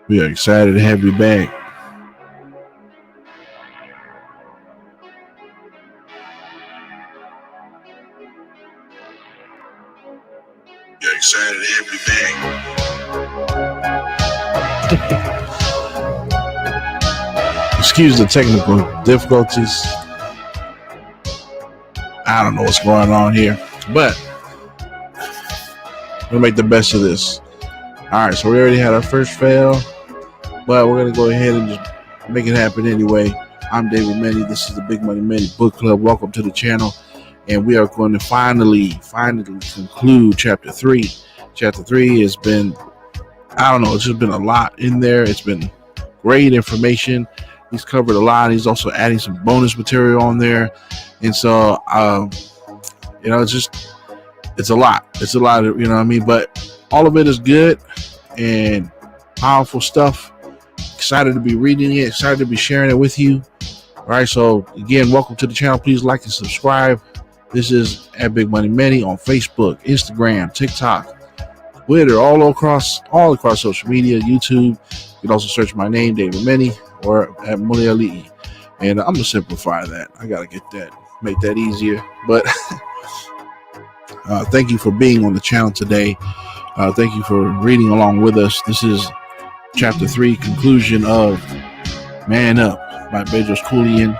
We are excited to have you back. We are excited to have you back. Excuse the technical difficulties. I don't know what's going on here, but we'll make the best of this. All right, so we already had our first fail, but we're going to go ahead and just make it happen anyway. I'm BigMoneyMeni. This is the BigMoneyMeni Book Club. Welcome to the channel. And we are going to finally conclude Chapter 3. Chapter 3 has been, I don't know, it's just been a lot in there. It's been great information. He's covered a lot. He's also adding some bonus material on there. And so, it's a lot. It's a lot of, but all of it is good and powerful stuff. Excited to be reading it. Excited to be sharing it with you. All right. So again, welcome to the channel. Please like and subscribe. This is at BigMoneyMeni on Facebook, Instagram, TikTok, Twitter, all across social media, YouTube. You can also search my name, BigMoneyMeni, or at Muli Ali. And I'm gonna simplify that. I gotta make that easier. But thank you for being on the channel today. Thank you for reading along with us. This is Chapter 3, conclusion of Man Up by Bedros Keuilian.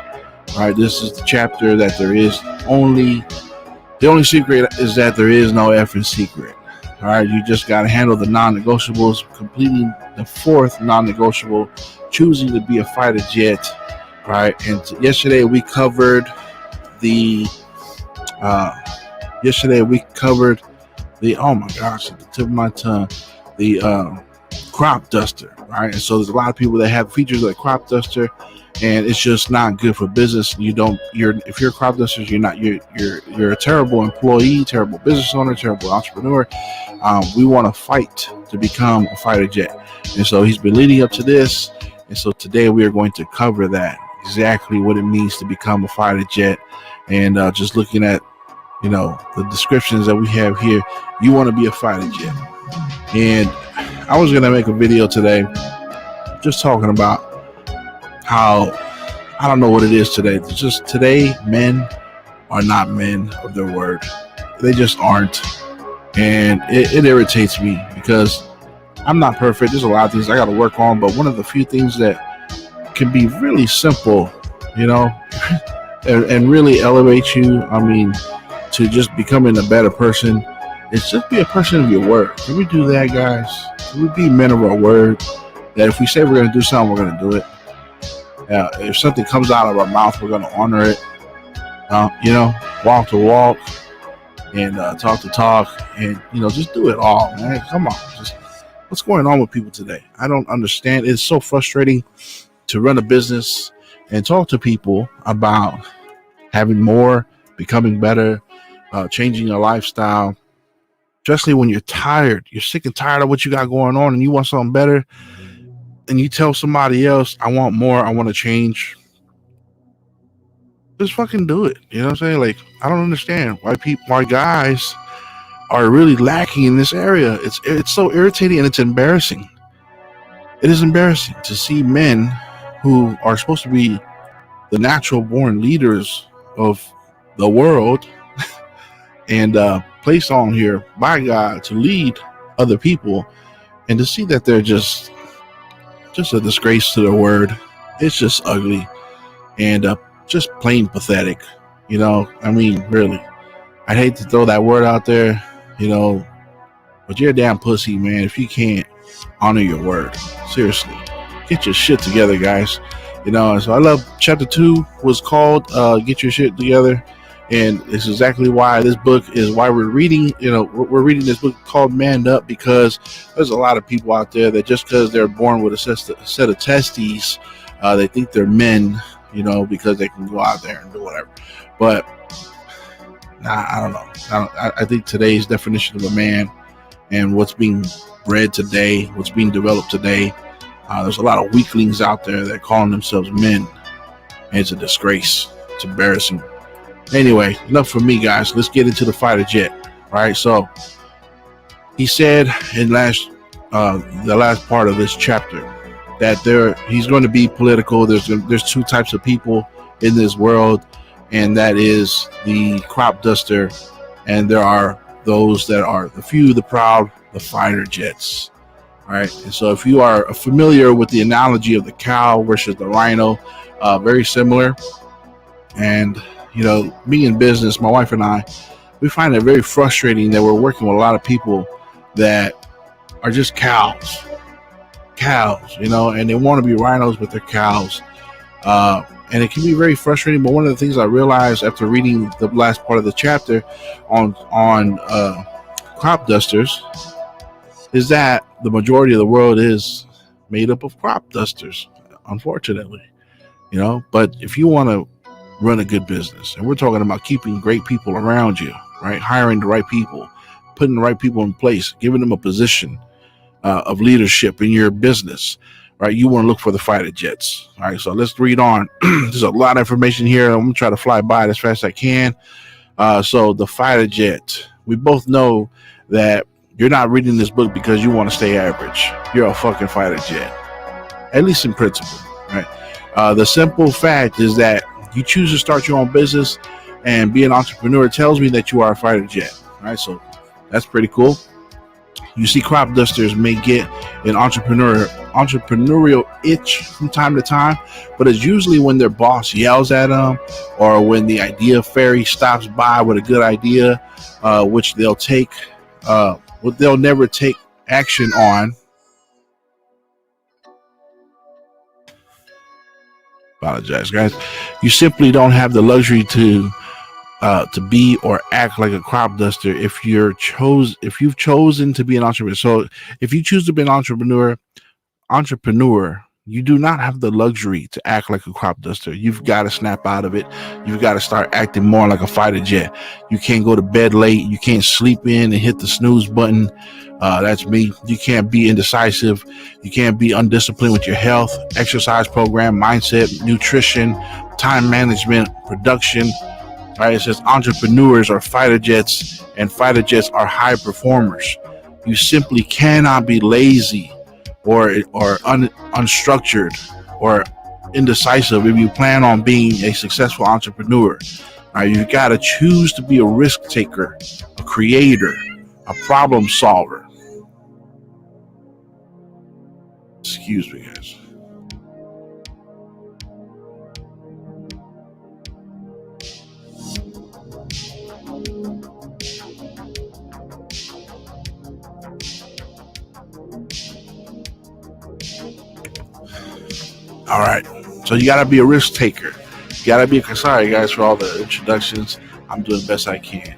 All right, this is the chapter that the only secret is that there is no effing secret. All right, you just got to handle the non-negotiables, completing the fourth non-negotiable, choosing to be a fighter jet. All right, and yesterday we covered the oh my gosh, at the tip of my tongue, the crop duster. Right, and so there's a lot of people that have features like crop duster, and it's just not good for business. If you're a crop duster, you're a terrible employee, terrible business owner, terrible entrepreneur. We want to fight to become a fighter jet, and so he's been leading up to this, and so today we are going to cover that, exactly what it means to become a fighter jet, and just looking at the descriptions that we have here. You want to be a fighter jet, and I was gonna make a video today just talking about how, I don't know what it is today. It's just today, men are not men of their word. They just aren't. And it irritates me because I'm not perfect. There's a lot of things I got to work on, but one of the few things that can be really simple, and really elevate you, to just becoming a better person, is just be a person of your word. Can we do that, guys? Can we be men of our word? That if we say we're going to do something, we're going to do it. If something comes out of our mouth, we're going to honor it. Walk to walk, and talk to talk, and just do it all, man. Come on, just what's going on with people today? I don't understand. It's so frustrating to run a business and talk to people about having more, becoming better, changing your lifestyle, especially when you're tired. You're sick and tired of what you got going on, and you want something better. And you tell somebody else, I want more, I want to change. Just fucking do it. You know what I'm saying? Like, I don't understand why guys are really lacking in this area. It's so irritating, and it's embarrassing. It is embarrassing to see men who are supposed to be the natural born leaders of the world and placed on here by God to lead other people, and to see that they're just a disgrace to their word. It's just ugly and just plain pathetic. Really, I'd hate to throw that word out there, but you're a damn pussy, man, if you can't honor your word. Seriously, get your shit together, guys. So I love chapter 2 was called Get Your Shit Together, and it's exactly why this book is why we're reading. We're reading this book called Man Up, because there's a lot of people out there that just because they're born with a set of testes, they think they're men, because they can go out there and do whatever. But I don't know. I think today's definition of a man and what's being bred today, what's being developed today, there's a lot of weaklings out there that calling themselves men, and it's a disgrace. It's embarrassing. Anyway, enough for me, guys. Let's get into the fighter jet. All right. So he said in the last part of this chapter, that he's going to be political. There's two types of people in this world, and that is the crop duster, and there are those that are the few, the proud, the fighter jets. All right, and so if you are familiar with the analogy of the cow versus the rhino, very similar. And me in business, my wife and I, we find it very frustrating that we're working with a lot of people that are just cows, and they want to be rhinos with their cows. And it can be very frustrating. But one of the things I realized after reading the last part of the chapter on crop dusters is that the majority of the world is made up of crop dusters, unfortunately. But if you want to run a good business, and we're talking about keeping great people around you, right? Hiring the right people, putting the right people in place, giving them a position of leadership in your business, right? You want to look for the fighter jets. All right, so let's read on. There's a lot of information here. I'm going to try to fly by it as fast as I can. So the fighter jet, we both know that you're not reading this book because you want to stay average. You're a fucking fighter jet, at least in principle, right? The simple fact is that you choose to start your own business and be an entrepreneur tells me that you are a fighter jet, right? So that's pretty cool. You see, crop dusters may get an entrepreneurial itch from time to time, but it's usually when their boss yells at them or when the idea fairy stops by with a good idea, which they'll take, they'll never take action on. Apologize, guys. You simply don't have the luxury to be or act like a crop duster if you've chosen to be an entrepreneur. So if you choose to be an entrepreneur, you do not have the luxury to act like a crop duster. You've got to snap out of it. You've got to start acting more like a fighter jet. You can't go to bed late. You can't sleep in and hit the snooze button. That's me. You can't be indecisive. You can't be undisciplined with your health, exercise program, mindset, nutrition, time management, production. Right? It says entrepreneurs are fighter jets, and fighter jets are high performers. You simply cannot be lazy or unstructured or indecisive if you plan on being a successful entrepreneur. Right? You've got to choose to be a risk taker, a creator, a problem solver. Excuse me, guys. All right, so you gotta be a risk taker. You gotta be. Sorry, guys, for all the introductions. I'm doing the best I can.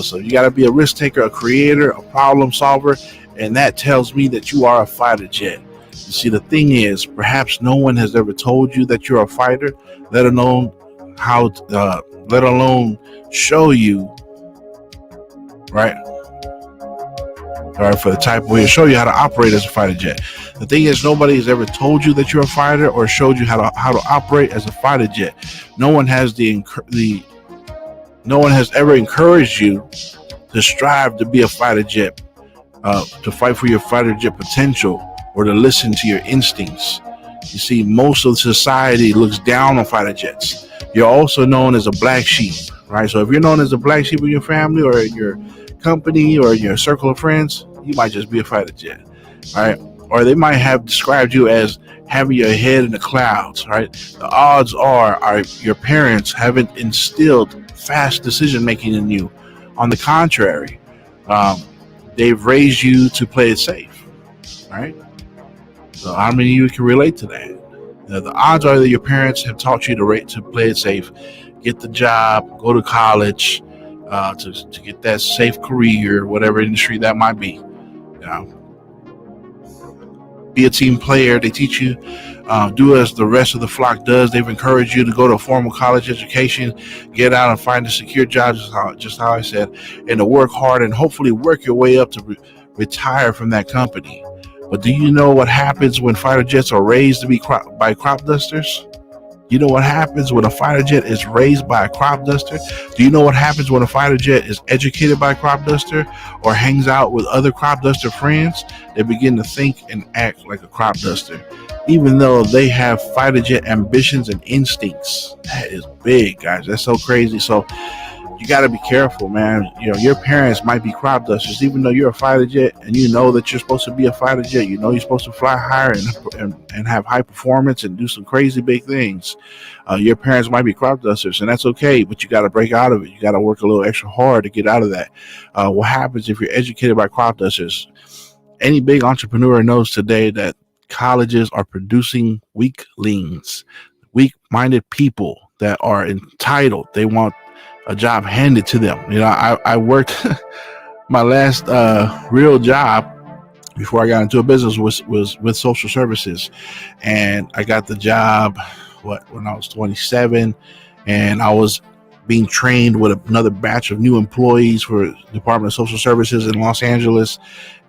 So you gotta be a risk taker, a creator, a problem solver, and that tells me that you are a fighter jet. You see, the thing is, perhaps no one has ever told you that you're a fighter, let alone show you, right? Or for the type of way to show you how to operate as a fighter jet. The thing is, nobody has ever told you that you're a fighter or showed you how to operate as a fighter jet. No one has no one has ever encouraged you to strive to be a fighter jet, to fight for your fighter jet potential, or to listen to your instincts. You see, most of society looks down on fighter jets. You're also known as a black sheep, right? So if you're known as a black sheep in your family or in your company or in your circle of friends, you might just be a fighter jet, right? Or they might have described you as having your head in the clouds, right? The odds are your parents haven't instilled fast decision making in you. On the contrary, they've raised you to play it safe, right? So how many of you can relate to that? The odds are that your parents have taught you to play it safe, get the job, go to college, to get that safe career, whatever industry that might be. Be a team player. They teach you, do as the rest of the flock does. They've encouraged you to go to a formal college education, get out and find a secure job, just how I said, and to work hard and hopefully work your way up to retire from that company. But do you know what happens when fighter jets are raised to be by crop dusters? You know what happens when a fighter jet is raised by a crop duster? Do you know what happens when a fighter jet is educated by a crop duster or hangs out with other crop duster friends? They begin to think and act like a crop duster. even though they have fighter jet ambitions and instincts. That is big, guys. That's so crazy. So you got to be careful, man. You know, your parents might be crop dusters, even though you're a fighter jet and you know that you're supposed to be a fighter jet. You know, you're supposed to fly higher and have high performance and do some crazy big things. Your parents might be crop dusters, and that's okay, but you got to break out of it. You got to work a little extra hard to get out of that. What happens if you're educated by crop dusters? Any big entrepreneur knows today that colleges are producing weaklings, weak-minded people that are entitled. They want a job handed to them. You know, I worked my last real job before I got into a business was with social services, and I got the job when I was 27, and I was being trained with another batch of new employees for the Department of Social Services in Los Angeles,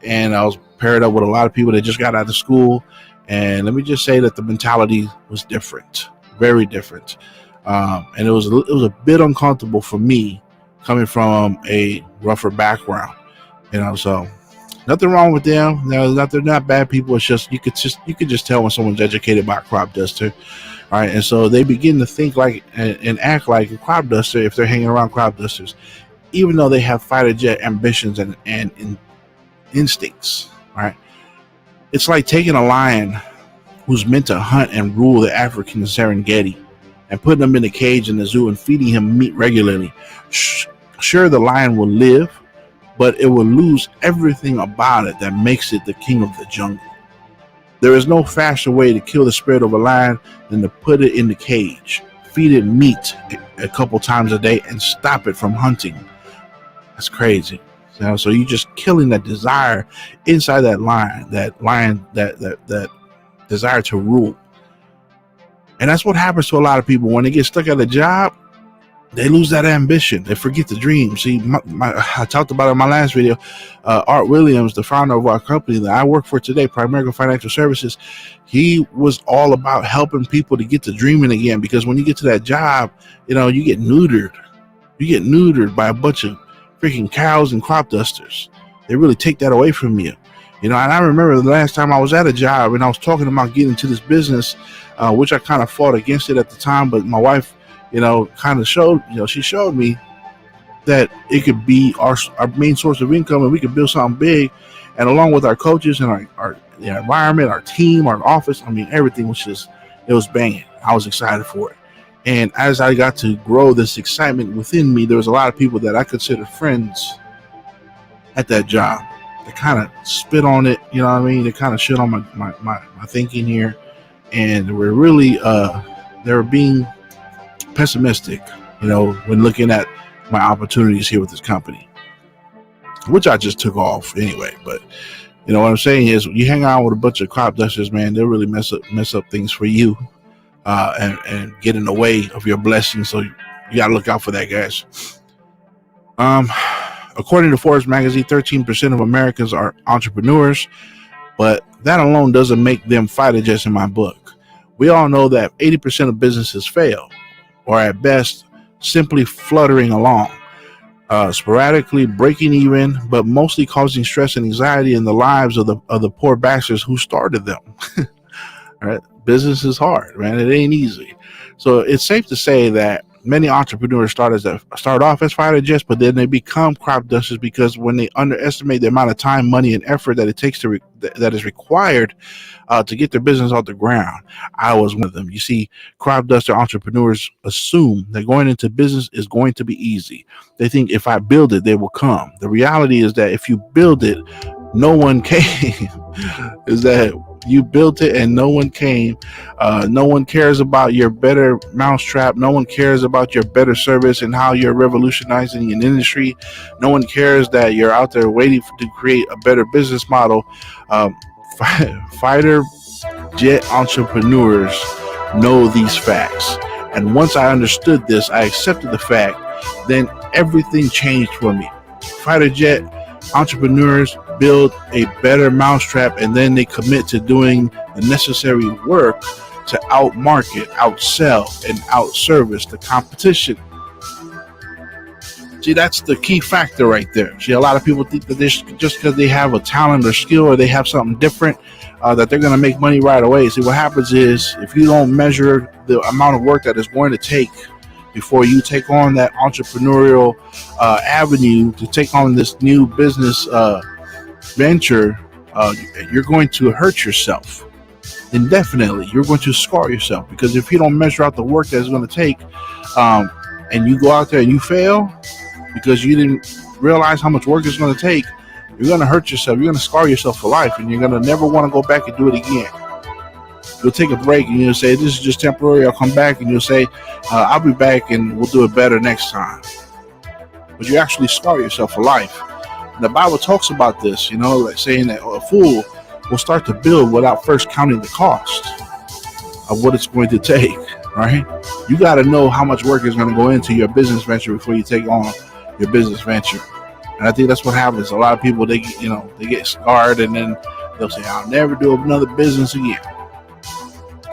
and I was paired up with a lot of people that just got out of school. And let me just say that the mentality was different, very different. And it was a bit uncomfortable for me coming from a rougher background, you know. So nothing wrong with them. They're not bad people. It's just you could just tell when someone's educated by a crop duster, all right. And so they begin to think like and act like a crop duster if they're hanging around crop dusters, even though they have fighter jet ambitions and instincts, right? It's like taking a lion who's meant to hunt and rule the African Serengeti and putting him in a cage in the zoo and feeding him meat regularly. Sure, the lion will live, but it will lose everything about it that makes it the king of the jungle. There is no faster way to kill the spirit of a lion than to put it in the cage, feed it meat a couple times a day, and stop it from hunting. That's crazy. You know, so you're just killing that desire inside that lion, that desire to rule. And that's what happens to a lot of people when they get stuck at a job. They lose that ambition. They forget the dream. See, I talked about it in my last video. Art Williams, the founder of our company that I work for today, Primerica Financial Services, he was all about helping people to get to dreaming again. Because when you get to that job, you know, you get neutered. You get neutered by a bunch of freaking cows and crop dusters. They really take that away from you. You know, and I remember the last time I was at a job and I was talking about getting into this business, which I kind of fought against it at the time, but my wife, you know, kind of showed, you know, she showed me that it could be our main source of income and we could build something big. And along with our coaches and our environment, our team, our office, I mean, everything was just, it was banging. I was excited for it. And as I got to grow this excitement within me, there was a lot of people that I considered friends at that job. They kind of spit on it, you know what I mean? They kind of shit on my thinking here. And we're really, they were being pessimistic, you know, when looking at my opportunities here with this company, which I just took off anyway. But you know what I'm saying is, you hang out with a bunch of crop dusters, man, they'll really mess up things for you, and get in the way of your blessings. So you gotta look out for that, guys. According to Forbes magazine, 13% of Americans are entrepreneurs, but that alone doesn't make them fighter jets in my book. We all know that 80% of businesses fail, or at best, simply fluttering along, sporadically breaking even, but mostly causing stress and anxiety in the lives of the poor bastards who started them. All right, business is hard, man. It ain't easy. So it's safe to say that many entrepreneurs start off as fighter jets, but then they become crop dusters because when they underestimate the amount of time, money, and effort that it takes that is required to get their business off the ground. I was one of them. You see, crop duster entrepreneurs assume that going into business is going to be easy. They think if I build it, they will come. The reality is that if you build it, no one came. Is that you built it and no one came. No one cares about your better mousetrap. No one cares about your better service and how you're revolutionizing an industry. No one cares that you're out there waiting to create a better business model. Fighter jet entrepreneurs know these facts. And once I understood this, I accepted the fact, then everything changed for me. Fighter jet entrepreneurs build a better mousetrap, and then they commit to doing the necessary work to outmarket, outsell, and outservice the competition. See, that's the key factor right there. See, a lot of people think that just because they have a talent or skill or they have something different, that they're going to make money right away. See, what happens is if you don't measure the amount of work that it's going to take before you take on that entrepreneurial avenue to take on this new business venture, you're going to hurt yourself indefinitely. You're going to scar yourself, because if you don't measure out the work that it's going to take, and you go out there and you fail because you didn't realize how much work it's going to take, you're going to hurt yourself. You're going to scar yourself for life, and you're going to never want to go back and do it again. You'll take a break and you'll say, this is just temporary. I'll come back, and you'll say, I'll be back and we'll do it better next time. But you actually scar yourself for life. And the Bible talks about this, like saying that a fool will start to build without first counting the cost of what it's going to take, right? You got to know how much work is going to go into your business venture before you take on your business venture. And I think that's what happens. A lot of people, they get scarred, and then they'll say, I'll never do another business again.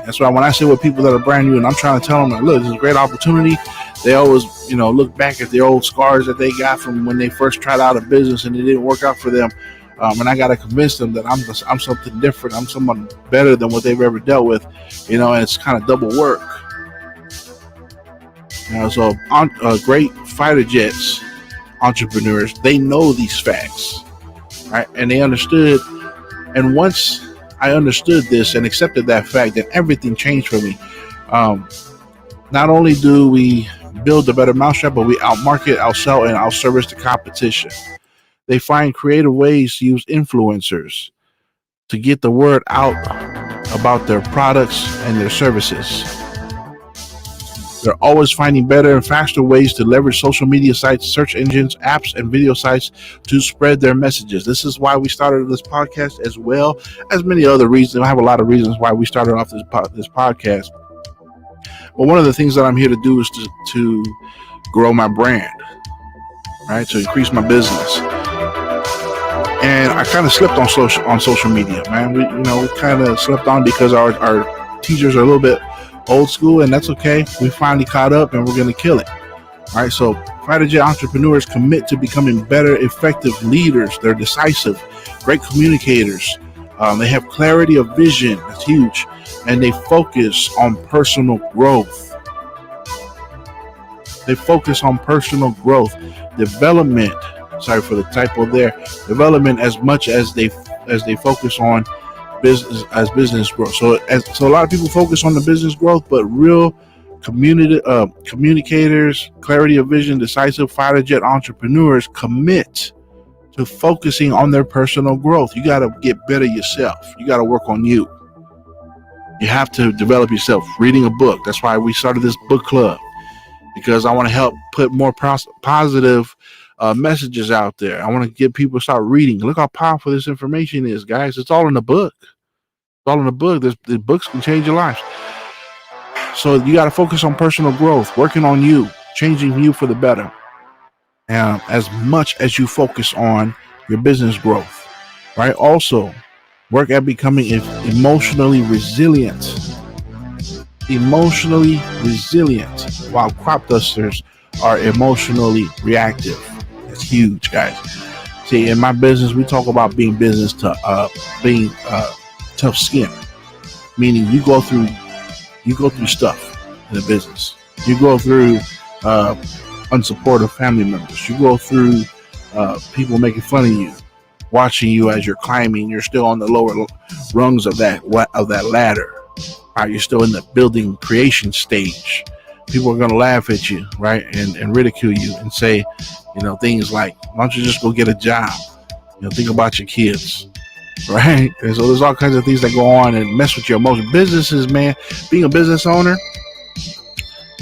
That's why when I say with people that are brand new and I'm trying to tell them, like, look, this is a great opportunity, they always, look back at the old scars that they got from when they first tried out a business and it didn't work out for them. And I got to convince them that I'm something different. I'm someone better than what they've ever dealt with, and it's kind of double work. So great fighter jets entrepreneurs, they know these facts, right? And they understood. And once I understood this and accepted that fact, then everything changed for me. Not only do we build a better mousetrap, but we outmarket, outsell, and outservice the competition. They find creative ways to use influencers to get the word out about their products and their services. They're always finding better and faster ways to leverage social media sites, search engines, apps, and video sites to spread their messages. This is why we started this podcast, as well as many other reasons. I have a lot of reasons why we started off this podcast. But one of the things that I'm here to do is to grow my brand, right? To increase my business. And I kind of slipped on social media, man. We kind of slipped on because our teachers are a little bit old school, and that's okay. We finally caught up, and we're going to kill it. All right, so fighter jet entrepreneurs commit to becoming better, effective leaders. They're decisive, great communicators. They have clarity of vision. That's huge. And they focus on personal growth. Development. Sorry for the typo there. Development as much as they focus on business growth. So a lot of people focus on the business growth, but real communicators, clarity of vision, decisive fighter jet entrepreneurs commit to focusing on their personal growth. You got to get better yourself. You got to work on you. You have to develop yourself. Reading a book. That's why we started this book club, because I want to help put more positive messages out there. I want to get people to start reading. Look how powerful this information is, guys. It's all in the book. The books can change your life. So you got to focus on personal growth, working on you, changing you for the better. As much as you focus on your business growth, right? Also, work at becoming emotionally resilient. While crop dusters are emotionally reactive. That's huge, guys. See, in my business, we talk about being tough skin, meaning you go through stuff in the business. You go through unsupportive family members. You go through people making fun of you, watching you as you're climbing. You're still on the lower rungs of that ladder. Right? You're still in the building creation stage. People are going to laugh at you, right, and ridicule you and say, things like, why don't you just go get a job? Think about your kids, right? And so there's all kinds of things that go on and mess with your emotions. Businesses, man, being a business owner,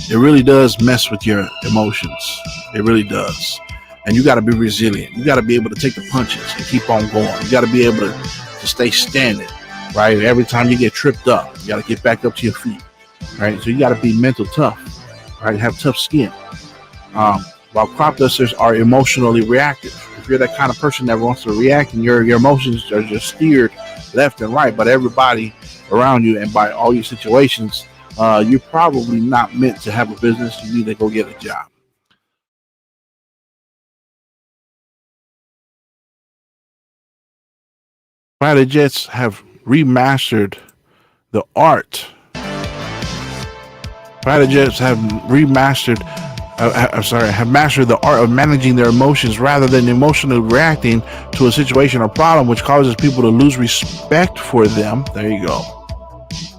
it really does mess with your emotions. It really does. And you got to be resilient. You got to be able to take the punches and keep on going. You got to be able to stay standing, right? Every time you get tripped up, you got to get back up to your feet, right? So you got to be mental tough, right? Have tough skin. While crop dusters are emotionally reactive. If you're that kind of person that wants to react and your emotions are just steered left and right by everybody around you and by all your situations, you're probably not meant to have a business. You need to go get a job. Fighter jets have remastered the art. Fighter jets have have mastered the art of managing their emotions rather than emotionally reacting to a situation or problem, which causes people to lose respect for them. There you go.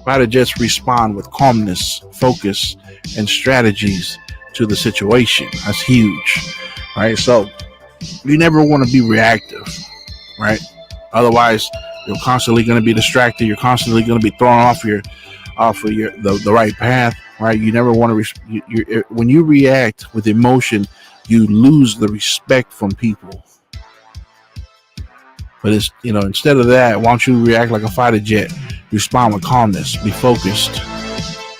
Fighter jets respond with calmness, focus, and strategies to the situation. That's huge, right? So you never want to be reactive, right? Otherwise, you're constantly going to be distracted. You're constantly going to be thrown off of the right path, right? You never want to. When you react with emotion, you lose the respect from people. But it's, instead of that, why don't you react like a fighter jet? Respond with calmness. Be focused.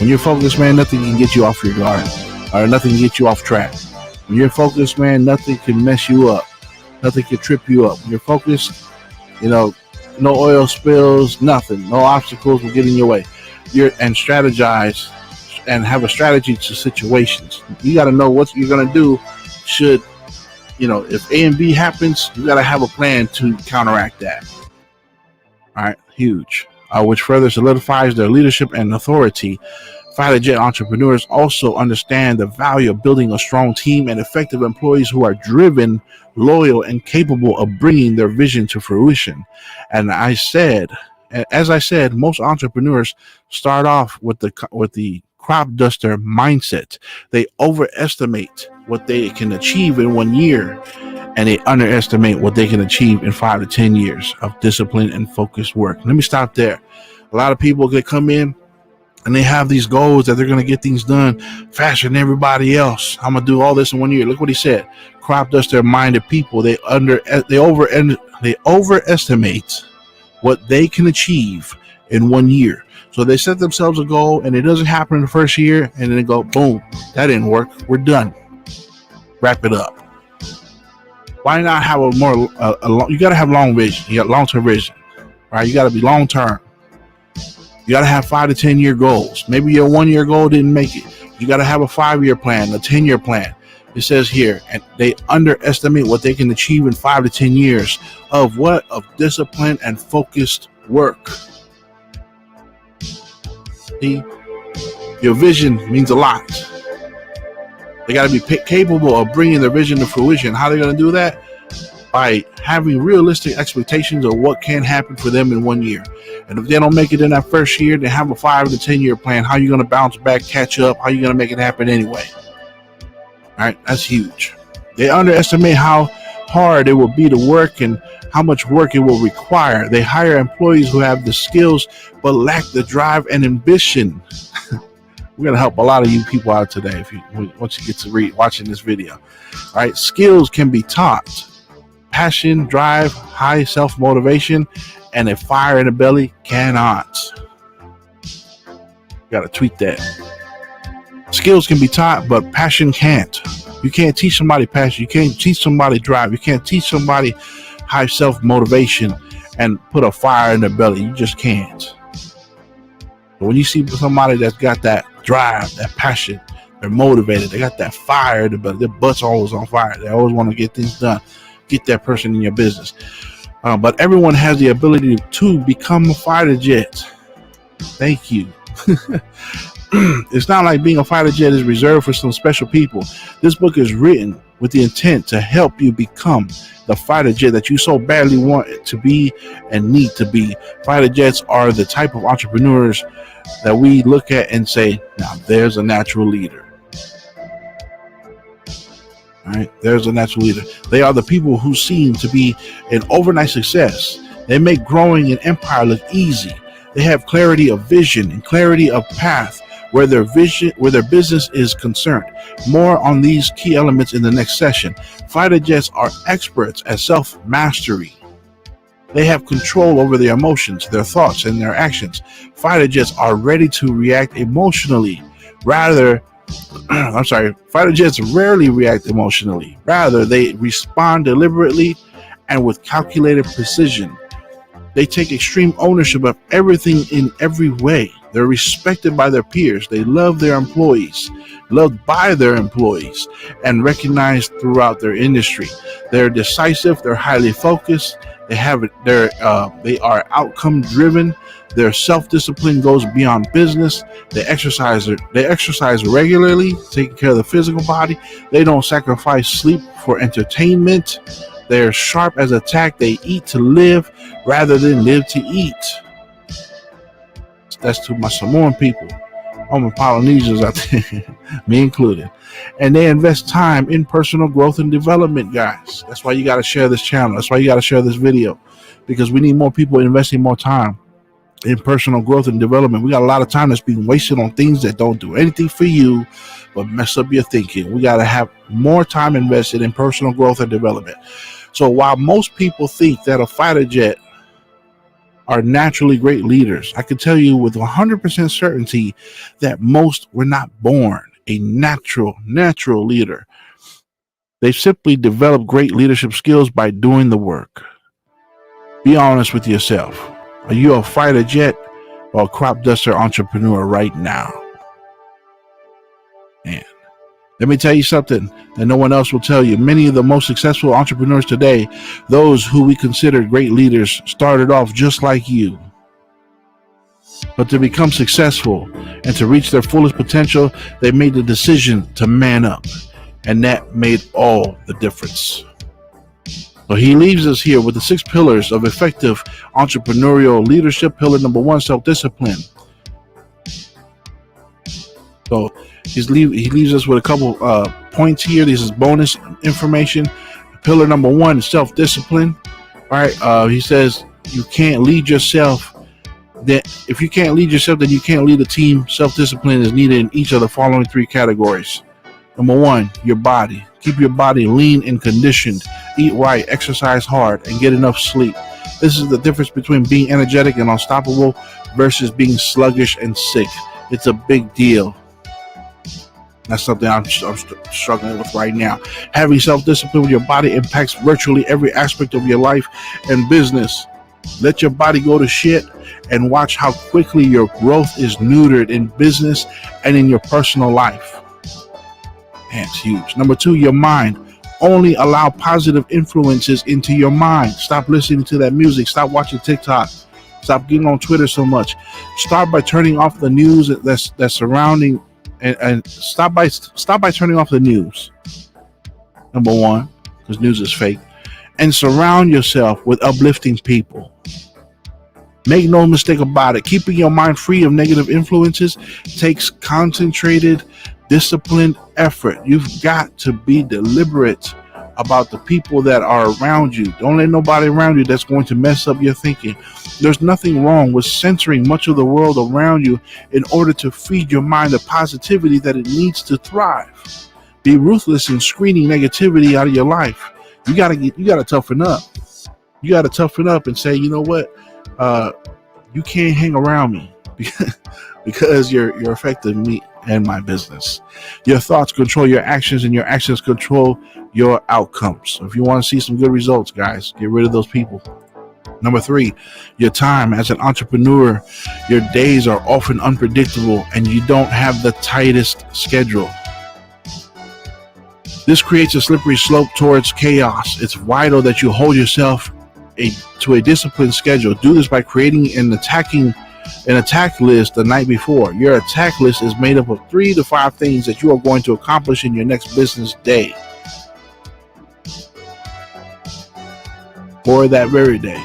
When you're focused, man, nothing can get you off your guard, or nothing can get you off track. When you're focused, man, nothing can mess you up. Nothing can trip you up. When you're focused, no oil spills, nothing. No obstacles will get in your way. And strategize and have a strategy to situations. You got to know what you're going to do should, if A and B happens, you got to have a plan to counteract that. All right, huge. Which further solidifies their leadership and authority. Fighter jet entrepreneurs also understand the value of building a strong team and effective employees who are driven, loyal, and capable of bringing their vision to fruition. And as I said, most entrepreneurs start off with the crop duster mindset. They overestimate what they can achieve in 1 year, and they underestimate what they can achieve in 5 to 10 years of discipline and focused work. Let me stop there. A lot of people that come in and they have these goals that they're going to get things done faster than everybody else. I'm going to do all this in 1 year. Look what he said. Crop duster minded people, they overestimate what they can achieve in 1 year. So they set themselves a goal and it doesn't happen in the first year, and then they go, boom, that didn't work. We're done. Wrap it up. Why not have you got to have long vision. You got long-term vision, right? You got to be long-term. You got to have 5 to 10 year goals. Maybe your 1 year goal didn't make it. You got to have a 5-year plan, a 10-year plan. It says here, and they underestimate what they can achieve in 5 to 10 years of discipline and focused work. See, your vision means a lot. They got to be capable of bringing their vision to fruition. How are they going to do that? By having realistic expectations of what can happen for them in 1 year. And if they don't make it in that first year, they have a 5 to 10 year plan. How are you going to bounce back, catch up? How are you going to make it happen anyway? All right, that's huge. They underestimate how hard it will be to work and how much work it will require. They hire employees who have the skills but lack the drive and ambition. We're going to help a lot of you people out today once you get to watching this video. All right, skills can be taught. Passion, drive, high self-motivation, and a fire in the belly cannot. Got to tweet that. Skills can be taught, but passion can't. You can't teach somebody passion. You can't teach somebody drive. You can't teach somebody high self-motivation and put a fire in their belly. You just can't. But when you see somebody that's got that drive, that passion, they're motivated, they got that fire in their belly, their butt's always on fire. They always want to get things done. Get that person in your business. But everyone has the ability to become a fighter jet. Thank you. It's not like being a fighter jet is reserved for some special people. This book is written with the intent to help you become the fighter jet that you so badly want it to be and need to be. Fighter jets are the type of entrepreneurs that we look at and say, now there's a natural leader. All right, there's a natural leader. They are the people who seem to be an overnight success. They make growing an empire look easy. They have clarity of vision and clarity of path where their business is concerned. More on these key elements in the next session. Fighter jets are experts at self-mastery. They have control over their emotions, their thoughts, and their actions. Fighter jets are ready to react emotionally. Fighter jets rarely react emotionally. Rather, they respond deliberately and with calculated precision. They take extreme ownership of everything in every way. They're respected by their peers. They love their employees, loved by their employees, and recognized throughout their industry. They're decisive. They're highly focused. They are outcome driven. Their self-discipline goes beyond business. They exercise regularly, taking care of the physical body. They don't sacrifice sleep for entertainment. They're sharp as a tack. They eat to live rather than live to eat. That's to my Samoan people. All my Polynesians out there, me included. And they invest time in personal growth and development, guys. That's why you got to share this channel. That's why you got to share this video, because we need more people investing more time in personal growth and development. We got a lot of time that's being wasted on things that don't do anything for you but mess up your thinking. We got to have more time invested in personal growth and development. So while most people think that a fighter jet are naturally great leaders, I can tell you with 100% certainty that most were not born a natural leader. They simply develop great leadership skills by doing the work. Be honest with yourself. Are you a fighter jet or a crop duster entrepreneur right now? Man, let me tell you something that no one else will tell you. Many of the most successful entrepreneurs today, those who we consider great leaders, started off just like you. But to become successful and to reach their fullest potential, they made the decision to man up. And that made all the difference. So he leaves us here with the 6 pillars of effective entrepreneurial leadership. Pillar number 1, self-discipline. So he leaves us with a couple points here. This is bonus information. Pillar number 1 is self-discipline. All right. He says you can't lead yourself. That if you can't lead yourself, then you can't lead a team. Self-discipline is needed in each of the following 3 categories. Number 1, your body. Keep your body lean and conditioned. Eat right, exercise hard, and get enough sleep. This is the difference between being energetic and unstoppable versus being sluggish and sick. It's a big deal. That's something I'm struggling with right now. Having self-discipline with your body impacts virtually every aspect of your life and business. Let your body go to shit and watch how quickly your growth is neutered in business and in your personal life. Man, it's huge. Number 2, your mind. Only allow positive influences into your mind. Stop listening to that music. Stop watching TikTok. Stop getting on Twitter so much. Start by turning off the news that's surrounding, and stop by turning off the news. Number 1, because news is fake. And surround yourself with uplifting people. Make no mistake about it. Keeping your mind free of negative influences takes concentrated, disciplined effort. You've got to be deliberate about the people that are around you. Don't let nobody around you that's going to mess up your thinking. There's nothing wrong with censoring much of the world around you in order to feed your mind the positivity that it needs to thrive. Be ruthless in screening negativity out of your life. You gotta toughen up. You gotta toughen up and say, you know what? You can't hang around me because you're affecting me and my business. Your thoughts control your actions, and your actions control your outcomes. So if you want to see some good results, guys, get rid of those people. Number 3, your time. As an entrepreneur, your days are often unpredictable and you don't have the tightest schedule. This creates a slippery slope towards chaos. It's vital that you hold yourself to a disciplined schedule. Do this by creating an attack list the night before. Your attack list is made up of 3 to 5 things that you are going to accomplish in your next business day or that very day.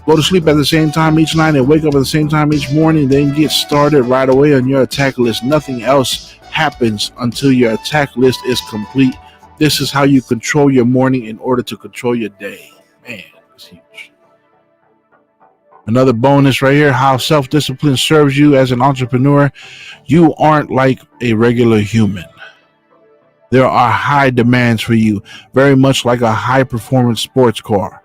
Go to sleep at the same time each night and wake up at the same time each morning. Then get started right away on your attack list. Nothing else happens until your attack list is complete. This is how you control your morning in order to control your day. Man, that's huge. Another bonus right here, how self-discipline serves you as an entrepreneur. You aren't like a regular human. There are high demands for you, very much like a high-performance sports car.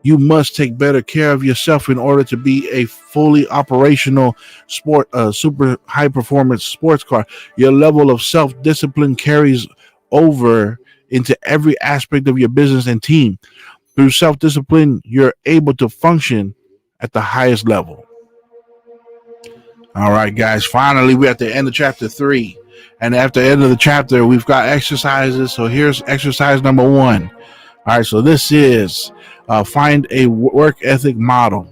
You must take better care of yourself in order to be a fully operational super high-performance sports car. Your level of self-discipline carries over into every aspect of your business and team. Through self-discipline, you're able to function at the highest level. All right, guys, finally, we're at the end of chapter 3. And after the end of the chapter, we've got exercises. So here's exercise number 1. All right, so this is find a work ethic model.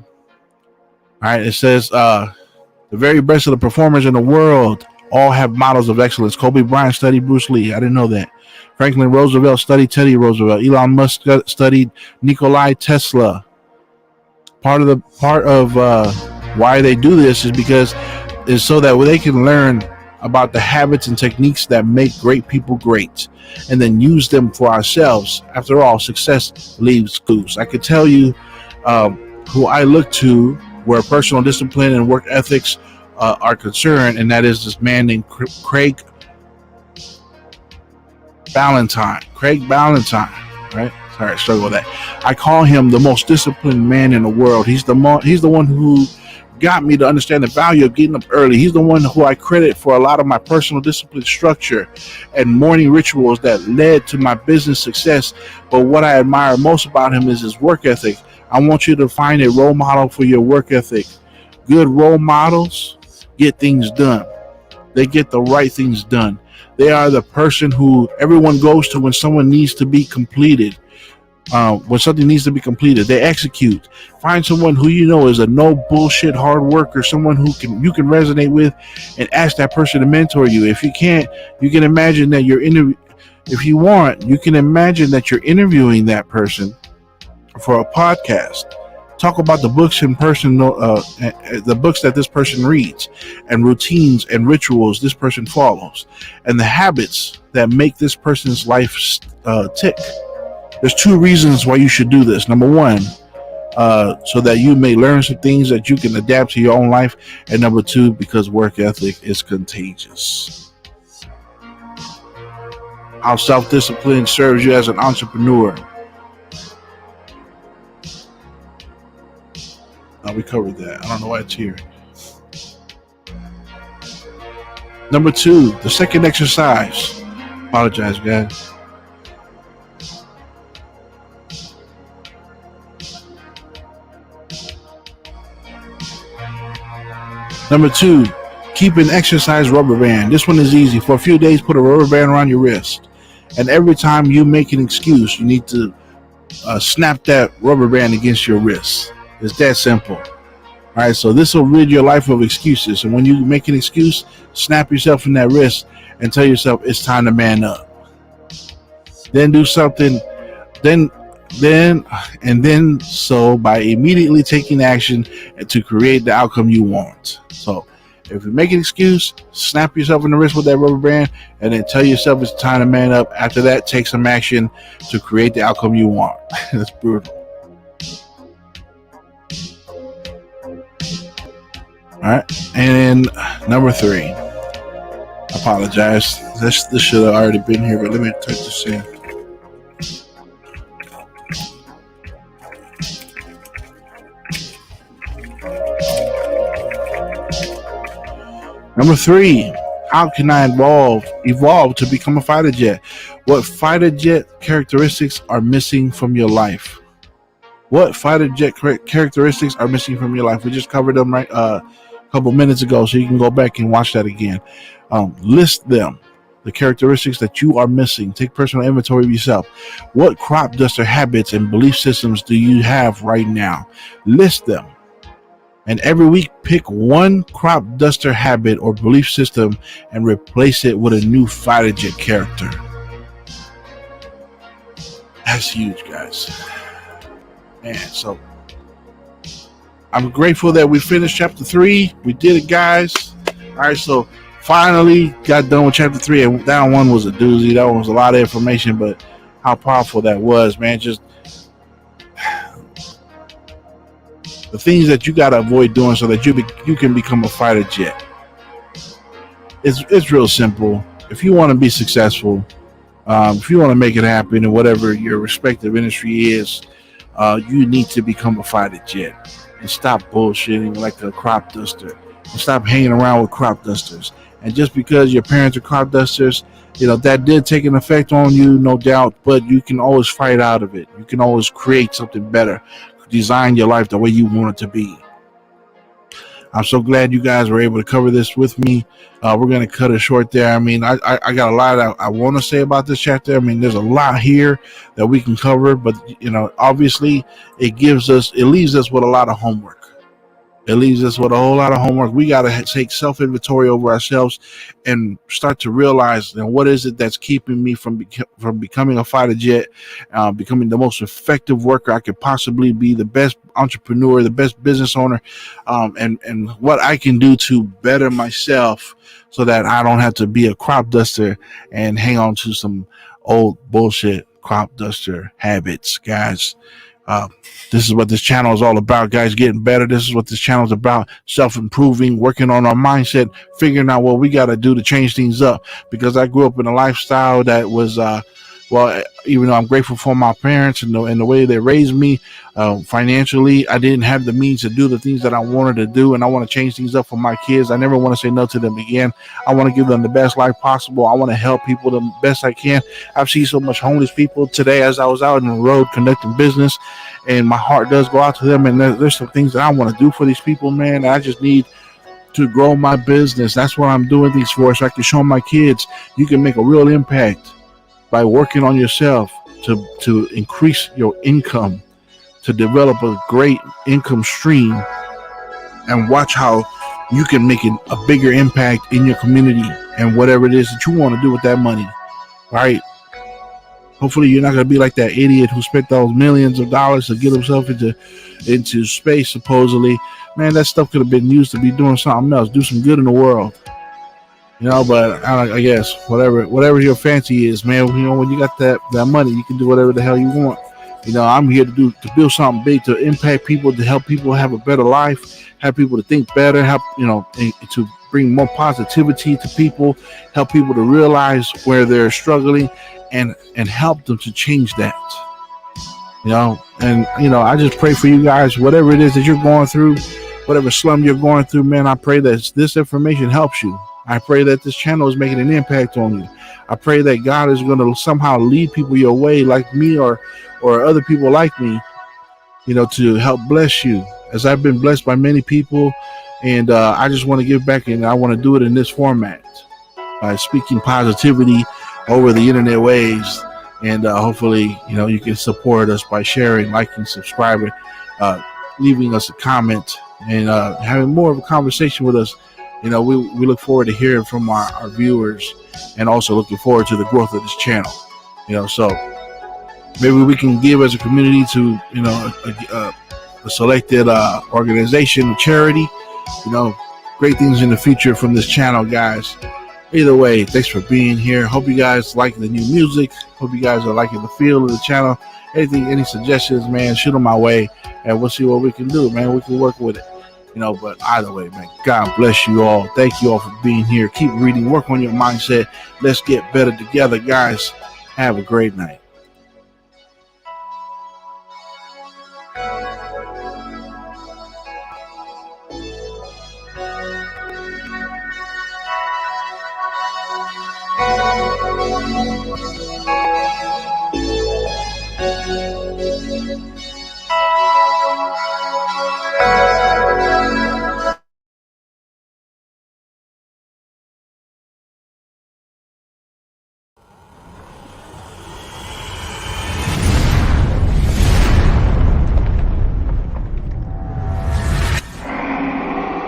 All right, it says the very best of the performers in the world all have models of excellence. Kobe Bryant studied Bruce Lee. I didn't know that. Franklin Roosevelt studied Teddy Roosevelt. Elon Musk studied Nikola Tesla. Part of why they do this is because is so that they can learn about the habits and techniques that make great people great, and then use them for ourselves. After all, success leaves clues. I could tell you who I look to where personal discipline and work ethics are concerned, and that is this man named Craig Ballantyne. Craig Ballantyne, right? Sorry, I struggle with that. I call him the most disciplined man in the world. He's the one who got me to understand the value of getting up early. He's the one who I credit for a lot of my personal discipline structure and morning rituals that led to my business success. But what I admire most about him is his work ethic. I want you to find a role model for your work ethic. Good role models get things done. They get the right things done. They are the person who everyone goes to when someone needs to be completed. When something needs to be completed, they execute. Find someone who you know is a no bullshit hard worker, someone who you can resonate with, and ask that person to mentor you. If you can't, you can imagine that if you want, you can imagine that you're interviewing that person for a podcast. Talk about the books the books that this person reads, and routines and rituals this person follows, and the habits that make this person's life tick. There's two reasons why you should do this. Number one, so that you may learn some things that you can adapt to your own life. And number two, because work ethic is contagious. How self-discipline serves you as an entrepreneur. We covered that. I don't know why it's here. Number two, the second exercise. Apologize, guys. Number two, keep an exercise rubber band. This one is easy. For a few days, put a rubber band around your wrist. And every time you make an excuse, you need to snap that rubber band against your wrist. It's that simple. All right, so this will rid your life of excuses. And when you make an excuse, snap yourself in that wrist and tell yourself it's time to man up. Then do something. So by immediately taking action to create the outcome you want. So if you make an excuse, snap yourself in the wrist with that rubber band, and then tell yourself it's time to man up. After that, take some action to create the outcome you want. That's brutal. All right, and number three. I apologize. This should have already been here, but let me type this in. Number three, how can I evolve to become a fighter jet? What fighter jet characteristics are missing from your life? What fighter jet characteristics are missing from your life? We just covered them right a couple minutes ago, so you can go back and watch that again. List them, the characteristics that you are missing. Take personal inventory of yourself. What crop duster habits and belief systems do you have right now? List them. And every week, pick one crop duster habit or belief system and replace it with a new fighter jet character. That's huge, guys. Man, so I'm grateful that we finished chapter 3. We did it, guys. All right, so finally got done with chapter 3. And that one was a doozy. That one was a lot of information, but how powerful that was, man. Just the things that you got to avoid doing so that you can become a fighter jet. It's real simple. If you want to be successful, if you want to make it happen in whatever your respective industry is, you need to become a fighter jet and stop bullshitting like a crop duster and stop hanging around with crop dusters. And just because your parents are crop dusters, that did take an effect on you, no doubt, but you can always fight out of it. You can always create something better. Design your life the way you want it to be. I'm so glad you guys were able to cover this with me. We're going to cut it short there. I mean, I got a lot I want to say about this chapter. I mean, there's a lot here that we can cover, but obviously, it leaves us with a lot of homework. It leaves us with a whole lot of homework. We got to take self inventory over ourselves and start to realize, what is it that's keeping me from becoming a fighter jet, becoming the most effective worker I could possibly be, the best entrepreneur, the best business owner, and what I can do to better myself so that I don't have to be a crop duster and hang on to some old bullshit crop duster habits, guys. Uh, this is what this channel is all about, guys. Getting better. This is what this channel is about. Self-improving, working on our mindset, figuring out what we got to do to change things up. Because I grew up in a lifestyle that was, even though I'm grateful for my parents and the way they raised me, financially, I didn't have the means to do the things that I wanted to do, and I want to change things up for my kids. I never want to say no to them again. I want to give them the best life possible. I want to help people the best I can. I've seen so much homeless people today as I was out on the road conducting business, and my heart does go out to them. And there's some things that I want to do for these people, man. I just need to grow my business. That's what I'm doing these for, so I can show my kids you can make a real impact by working on yourself to increase your income, to develop a great income stream, and watch how you can make a bigger impact in your community and whatever it is that you want to do with that money. Right? Hopefully you're not going to be like that idiot who spent those millions of dollars to get himself into space, supposedly. Man, that stuff could have been used to be doing something else, do some good in the world. But I guess whatever your fancy is, man. When you got that money, you can do whatever the hell you want. I'm here to build something big, to impact people, to help people have a better life, have people to think better, help to bring more positivity to people, help people to realize where they're struggling, and help them to change that. I just pray for you guys, whatever it is that you're going through, whatever slum you're going through, man. I pray that this information helps you. I pray that this channel is making an impact on you. I pray that God is going to somehow lead people your way, like me or other people like me, to help bless you, as I've been blessed by many people. And I just want to give back, and I want to do it in this format by speaking positivity over the internet waves. And hopefully, you can support us by sharing, liking, subscribing, leaving us a comment, and having more of a conversation with us. We look forward to hearing from our viewers, and also looking forward to the growth of this channel. So maybe we can give as a community to a selected organization, charity. Great things in the future from this channel, guys. Either way, thanks for being here. Hope you guys like the new music. Hope you guys are liking the feel of the channel. Any suggestions, man, shoot them my way, and we'll see what we can do, man. We can work with it. But either way, man, God bless you all. Thank you all for being here. Keep reading, work on your mindset. Let's get better together, guys. Have a great night.